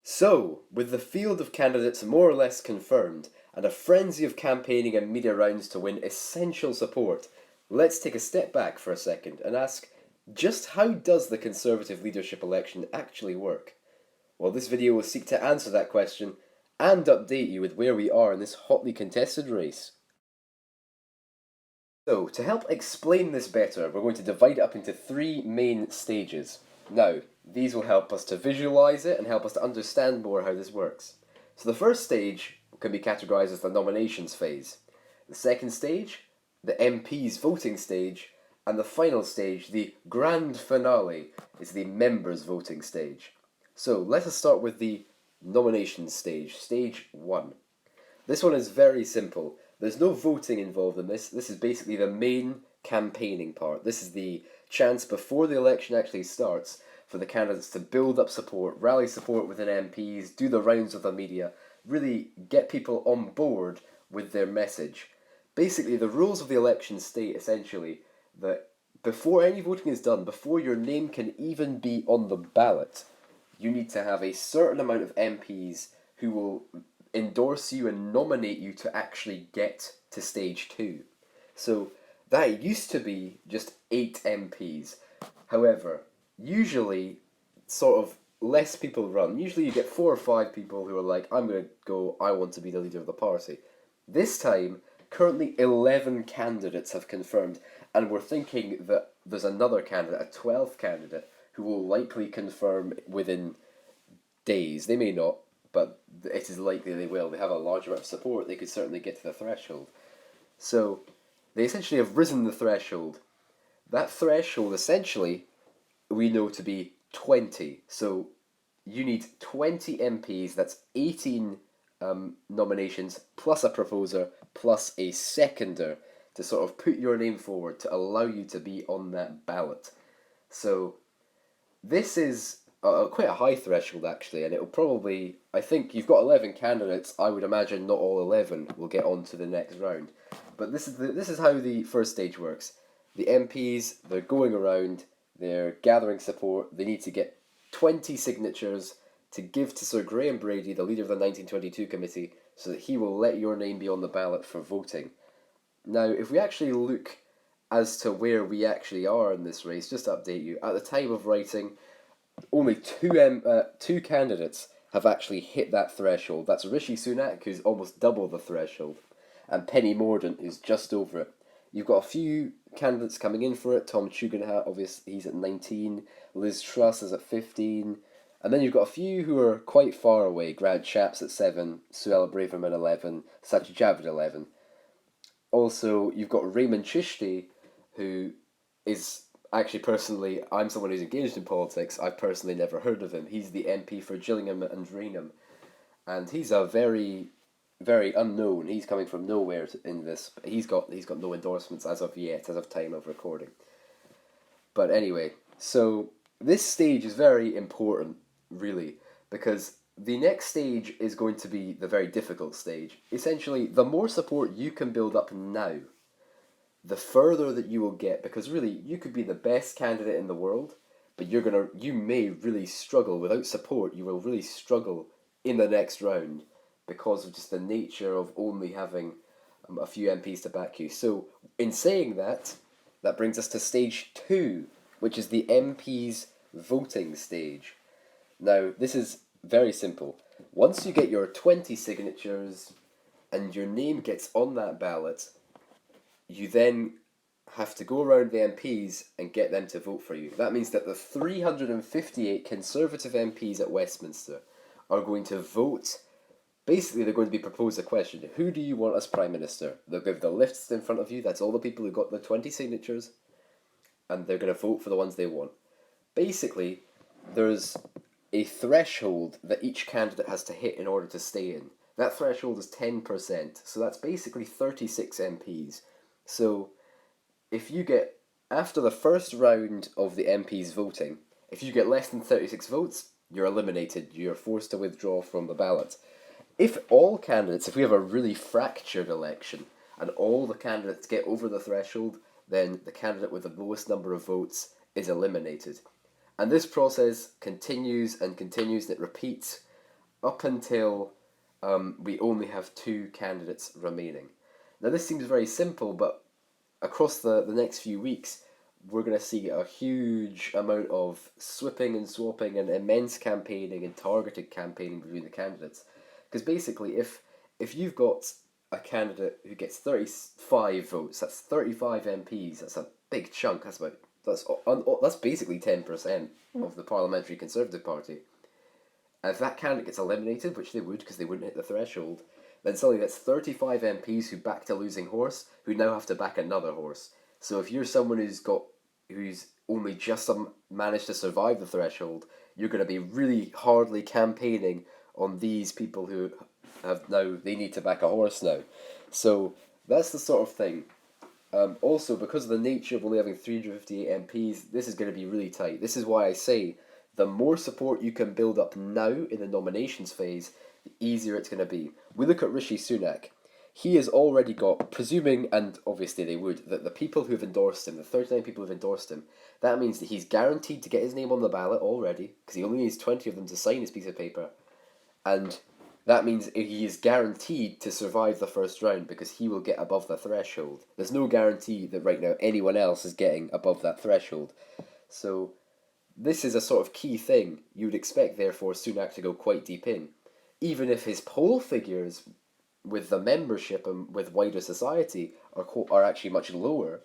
So, with the field of candidates more or less confirmed, and a frenzy of campaigning and media rounds to win essential support, let's take a step back for a second and ask, just how does the Conservative leadership election actually work? Well, this video will seek to answer that question and update you with where we are in this hotly contested race. So, to help explain this better, we're going to divide it up into three main stages. Now, these will help us to visualize it and help us to understand more how this works. So the first stage can be categorized as the nominations phase. The second stage, the MPs voting stage, and the final stage, the grand finale, is the members voting stage. So let us start with the nominations stage, stage 1. This one is very simple. There's no voting involved in this. This is basically the main campaigning part. This is the chance before the election actually starts for the candidates to build up support, rally support within MPs, do the rounds of the media, really get people on board with their message. Basically, the rules of the election state essentially that before any voting is done, before your name can even be on the ballot, you need to have a certain amount of MPs who will endorse you and nominate you to actually get to stage 2. So that used to be just 8 MPs. However, usually sort of less people run. Usually you get 4 or 5 people who are like, I'm going to go, I want to be the leader of the party. This time, currently 11 candidates have confirmed, and we're thinking that there's another candidate, a 12th candidate, who will likely confirm within days. They may not, but it is likely they will. They have a large amount of support, they could certainly get to the threshold. So, they essentially have risen the threshold. That threshold, essentially, we know to be 20. So, you need 20 MPs, that's 18 nominations, plus a proposer, plus a seconder, to sort of put your name forward to allow you to be on that ballot. So, this is quite a high threshold actually, and it'll probably, I think you've got 11 candidates. I would imagine not all 11 will get on to the next round, but this is how the first stage works. The MPs, they're going around, they're gathering support. They need to get 20 signatures to give to Sir Graham Brady, the leader of the 1922 committee, so that he will let your name be on the ballot for voting. Now, if we actually look as to where we actually are in this race, just to update you, at the time of writing, only two candidates have actually hit that threshold. That's Rishi Sunak, who's almost double the threshold, and Penny Mordaunt, who's just over it. You've got a few candidates coming in for it. Tom Tugendhat, obviously, he's at 19. Liz Truss is at 15. And then you've got a few who are quite far away. Grant Shapps at 7, Suella Braverman 11, Sajid Javid 11. Also, you've got Raymond Chishti, who is actually personally, I'm someone who's engaged in politics. I've personally never heard of him. He's the MP for Gillingham and Rainham, and he's a very, very unknown. He's coming from nowhere in this. He's got no endorsements as of yet, as of time of recording. But anyway, so this stage is very important, really, because the next stage is going to be the very difficult stage. Essentially, the more support you can build up now, the further that you will get, because really, you could be the best candidate in the world, but you may really struggle without support. You will really struggle in the next round because of just the nature of only having a few MPs to back you. So, in saying that, that brings us to stage 2, which is the MPs voting stage. Now, this is very simple. Once you get your 20 signatures and your name gets on that ballot, you then have to go around the MPs and get them to vote for you. That means that the 358 Conservative MPs at Westminster are going to vote. Basically, they're going to be proposed a question. Who do you want as Prime Minister? They'll give the list in front of you. That's all the people who got the 20 signatures. And they're going to vote for the ones they want. Basically, there's a threshold that each candidate has to hit in order to stay in. That threshold is 10%. So that's basically 36 MPs. So if you get, after the first round of the MPs voting, if you get less than 36 votes, you're eliminated. You're forced to withdraw from the ballot. If all candidates, if we have a really fractured election, and all the candidates get over the threshold, then the candidate with the lowest number of votes is eliminated. And this process continues and continues, and it repeats up until we only have two candidates remaining. Now, this seems very simple, but across the next few weeks, we're going to see a huge amount of swapping and swapping and immense campaigning and targeted campaigning between the candidates. Because basically, if you've got a candidate who gets 35 votes, that's 35 MPs, that's a big chunk, that's basically 10% of the Parliamentary Conservative Party. And if that candidate gets eliminated, which they would because they wouldn't hit the threshold, then suddenly that's 35 MPs who backed a losing horse who now have to back another horse. So if you're someone who's only just managed to survive the threshold, you're going to be really hardly campaigning on these people who have now, they need to back a horse now. So that's the sort of thing. Also, because of the nature of only having 358 MPs, this is going to be really tight. This is why I say the more support you can build up now in the nominations phase, the easier it's going to be. We look at Rishi Sunak. He has already got, presuming, and obviously they would, that the people who've endorsed him, the 39 people who've endorsed him, that means that he's guaranteed to get his name on the ballot already, because he only needs 20 of them to sign his piece of paper. And that means he is guaranteed to survive the first round because he will get above the threshold. There's no guarantee that right now anyone else is getting above that threshold. So this is a sort of key thing. You would expect, therefore, Sunak to go quite deep in. Even if his poll figures with the membership and with wider society are actually much lower,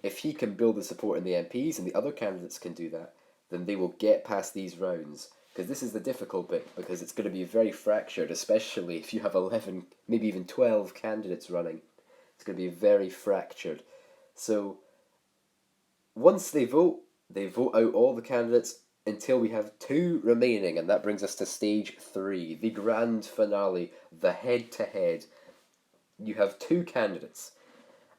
if he can build the support in the MPs and the other candidates can do that, then they will get past these rounds. Because this is the difficult bit, because it's going to be very fractured, especially if you have 11, maybe even 12 candidates running. It's going to be very fractured. So once they vote out all the candidates until we have two remaining, and that brings us to stage 3, the grand finale, the head-to-head. You have two candidates,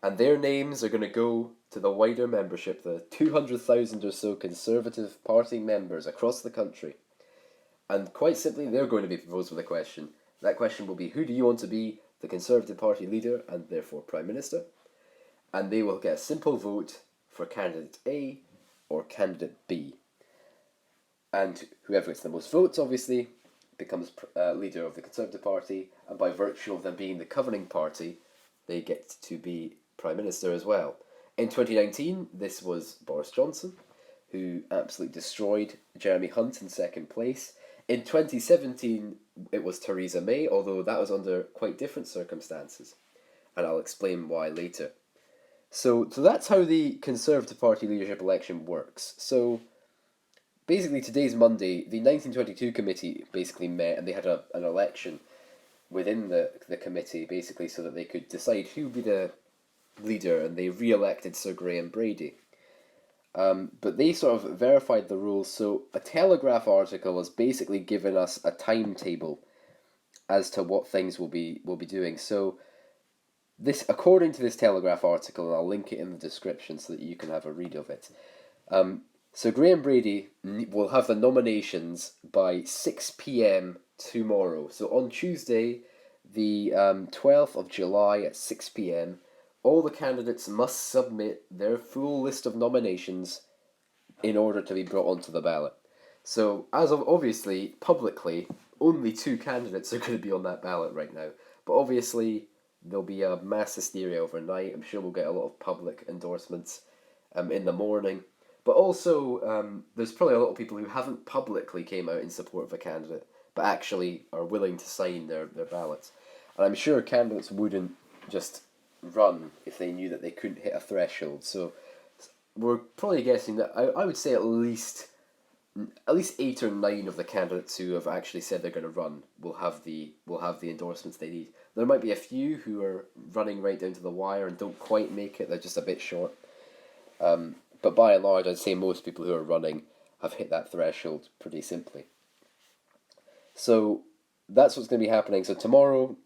and their names are going to go to the wider membership, the 200,000 or so Conservative Party members across the country. And quite simply, they're going to be proposed with a question. That question will be, who do you want to be the Conservative Party leader and therefore Prime Minister? And they will get a simple vote for candidate A or candidate B. And whoever gets the most votes, obviously, becomes leader of the Conservative Party, and by virtue of them being the governing party, they get to be Prime Minister as well. In 2019, this was Boris Johnson, who absolutely destroyed Jeremy Hunt in second place. In 2017, it was Theresa May, although that was under quite different circumstances, and I'll explain why later. So that's how the Conservative Party leadership election works. So basically, today's Monday. The 1922 committee basically met, and they had an election within the committee, basically, so that they could decide who would be the leader, and they re-elected Sir Graham Brady. But they sort of verified the rules, so a Telegraph article has basically given us a timetable as to what things we'll be doing. So this, according to this Telegraph article, and I'll link it in the description so that you can have a read of it. So Graham Brady will have the nominations by 6 p.m. tomorrow. So on Tuesday, the 12th of July at 6 p.m., all the candidates must submit their full list of nominations in order to be brought onto the ballot. So, as of obviously, publicly, only two candidates are going to be on that ballot right now. But obviously, there'll be a mass hysteria overnight. I'm sure we'll get a lot of public endorsements in the morning. But also, there's probably a lot of people who haven't publicly came out in support of a candidate, but actually are willing to sign their ballots. And I'm sure candidates wouldn't just run if they knew that they couldn't hit a threshold. So we're probably guessing that I would say at least 8 or 9 of the candidates who have actually said they're going to run will have the endorsements they need. There might be a few who are running right down to the wire and don't quite make it. They're just a bit short. But by and large, I'd say most people who are running have hit that threshold pretty simply. So that's what's going to be happening. So tomorrow,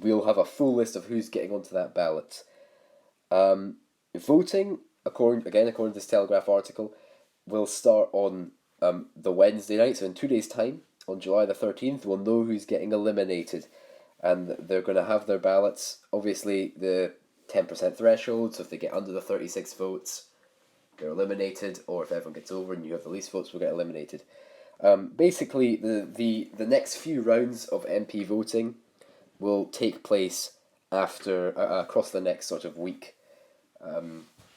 we'll have a full list of who's getting onto that ballot. Voting, according to this Telegraph article, will start on the Wednesday night. So in 2 days' time, on July the 13th, we'll know who's getting eliminated. And they're going to have their ballots. Obviously, the 10% threshold, so if they get under the 36 votes, they're eliminated. Or if everyone gets over and you have the least votes, will get eliminated. Basically, the next few rounds of MP voting will take place after across the next sort of week.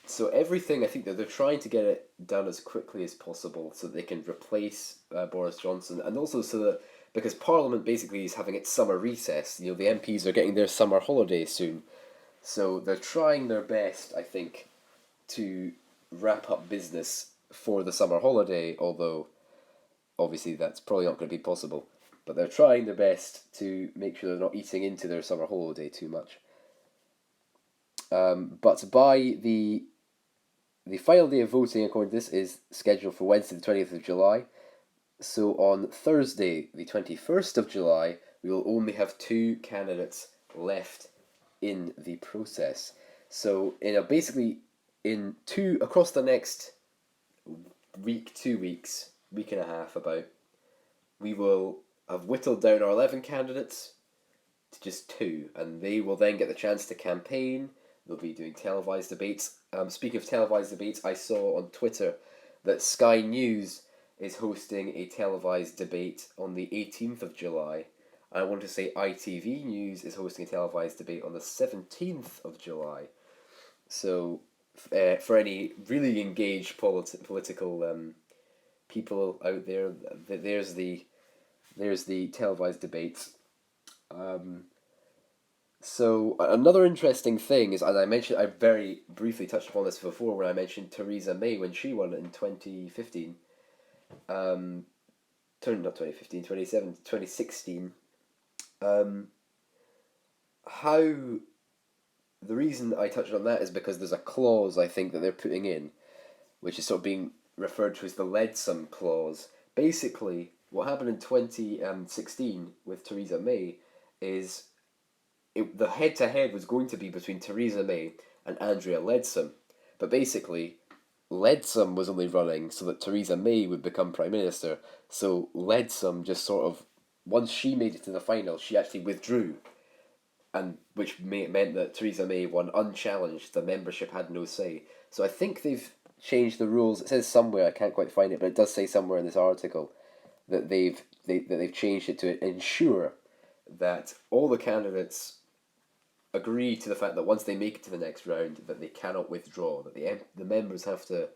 So everything, I think that they're trying to get it done as quickly as possible so that they can replace Boris Johnson, and also so that because Parliament basically is having its summer recess, the MPs are getting their summer holiday soon, so they're trying their best, I think, to wrap up business for the summer holiday. Although obviously that's probably not going to be possible, but they're trying their best to make sure they're not eating into their summer holiday too much. But by the final day of voting, according to this, is scheduled for Wednesday, the 20th of July. So on Thursday, the 21st of July, we will only have two candidates left in the process. So basically in two across the next week, 2 weeks, week and a half about, we will have whittled down our 11 candidates to just two, and they will then get the chance to campaign. They'll be doing televised debates. Speaking of televised debates, I saw on Twitter that Sky News is hosting a televised debate on the 18th of July. I want to say ITV News is hosting a televised debate on the 17th of July. So, for any really engaged political people out there, there's the televised debates. So another interesting thing is, as I mentioned, I very briefly touched upon this before when I mentioned Theresa May when she won in 2015. Not 2015, 2016. How the reason I touched on that is because there's a clause I think that they're putting in, which is sort of being referred to as the Leadsom clause. Basically, what happened in 2016 with Theresa May is the head to head was going to be between Theresa May and Andrea Leadsom, but basically, Leadsom was only running so that Theresa May would become Prime Minister. So Leadsom just sort of, once she made it to the final, she actually withdrew, and which meant that Theresa May won unchallenged. The membership had no say. So I think they've changed the rules. It says somewhere, I can't quite find it, but it does say somewhere in this article that they've changed it to ensure that all the candidates agree to the fact that once they make it to the next round, that they cannot withdraw. That the members have to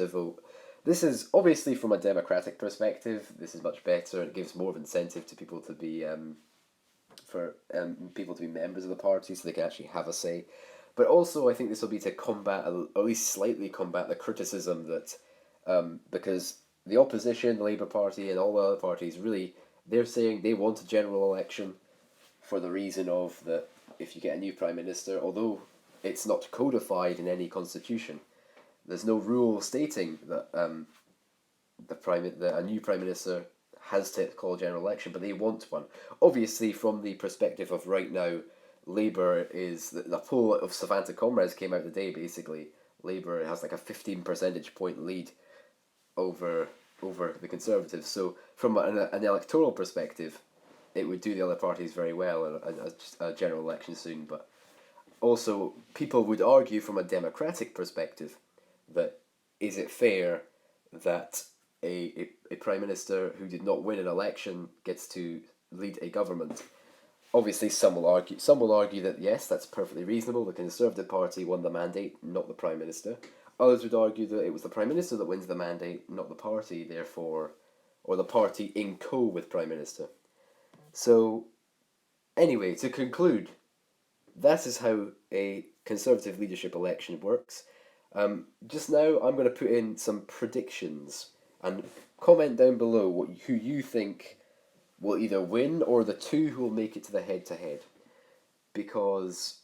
vote. This is obviously from a democratic perspective. This is much better. It gives more of incentive to people to be people to be members of the party, so they can actually have a say. But also, I think this will be to combat, or at least slightly combat, the criticism that because the opposition, the Labour Party, and all the other parties really, they're saying they want a general election for the reason of that if you get a new prime minister, although it's not codified in any constitution, there's no rule stating that a new prime minister has to call a general election, but they want one. Obviously, from the perspective of right now, Labour is the poll of Savanta Comrades came out today. Basically, Labour has like a 15 percentage point lead over the Conservatives. So from an electoral perspective, it would do the other parties very well in a general election soon. But also, people would argue from a democratic perspective that is it fair that a prime minister who did not win an election gets to lead a government? Obviously, some will argue that yes, that's perfectly reasonable. The Conservative Party won the mandate, not the prime minister. Others would argue that it was the prime minister that wins the mandate, not the party. Therefore, or the party in co with prime minister. So, anyway, to conclude, that is how a Conservative leadership election works. Just now, I'm going to put in some predictions and comment down below who you think will either win or the two who will make it to the head-to-head. Because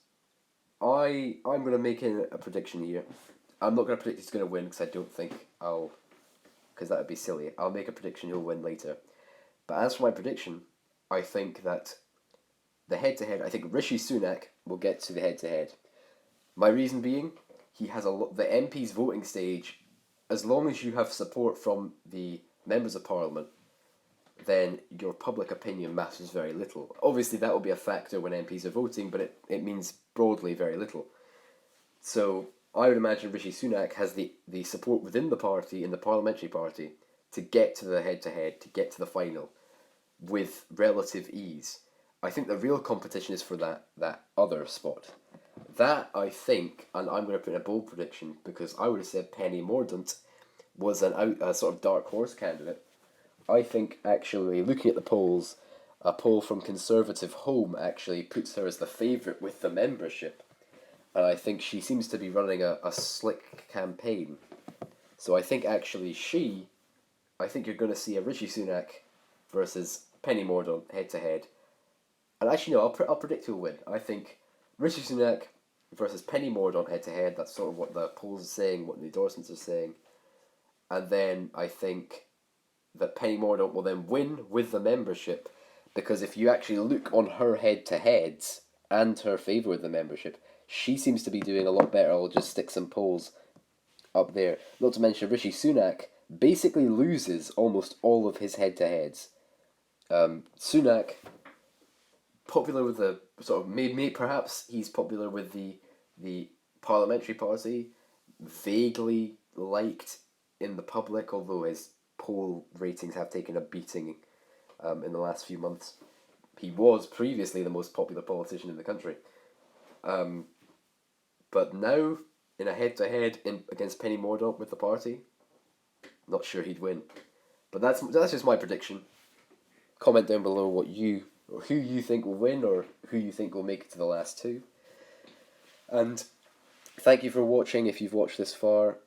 I'm going to make a prediction here. I'm not going to predict who's going to win because I don't think because that would be silly. I'll make a prediction who'll win later. But as for my prediction, I think that the head-to-head, I think Rishi Sunak will get to the head-to-head. My reason being, he has the MP's voting stage. As long as you have support from the members of Parliament, then your public opinion matters very little. Obviously, that will be a factor when MPs are voting, but it means broadly very little. So I would imagine Rishi Sunak has the support within the party, in the parliamentary party, to get to the head-to-head, to get to the final with relative ease. I think the real competition is for that other spot. That, I think, and I'm going to put in a bold prediction because I would have said Penny Mordaunt was a sort of dark horse candidate. I think, actually, looking at the polls, a poll from Conservative Home actually puts her as the favourite with the membership. And I think she seems to be running a slick campaign. So I think actually I think you're going to see a Rishi Sunak versus Penny Mordaunt head-to-head. And actually, no, I'll predict who'll win. I think Rishi Sunak versus Penny Mordaunt head-to-head. That's sort of what the polls are saying, what the endorsements are saying. And then I think that Penny Mordaunt will then win with the membership, because if you actually look on her head-to-heads and her favour with the membership, she seems to be doing a lot better. I'll just stick some polls up there. Not to mention Rishi Sunak basically loses almost all of his head-to-heads. Sunak, popular with the sort of maybe perhaps he's popular with the parliamentary party, vaguely liked in the public, although his poll ratings have taken a beating in the last few months. He was previously the most popular politician in the country. But now, in a head-to-head against Penny Mordaunt with the party, not sure he'd win. But that's just my prediction. Comment down below who you think will win, or who you think will make it to the last two. And thank you for watching if you've watched this far.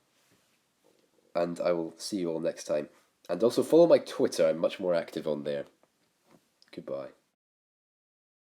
And I will see you all next time. And also follow my Twitter, I'm much more active on there. Goodbye.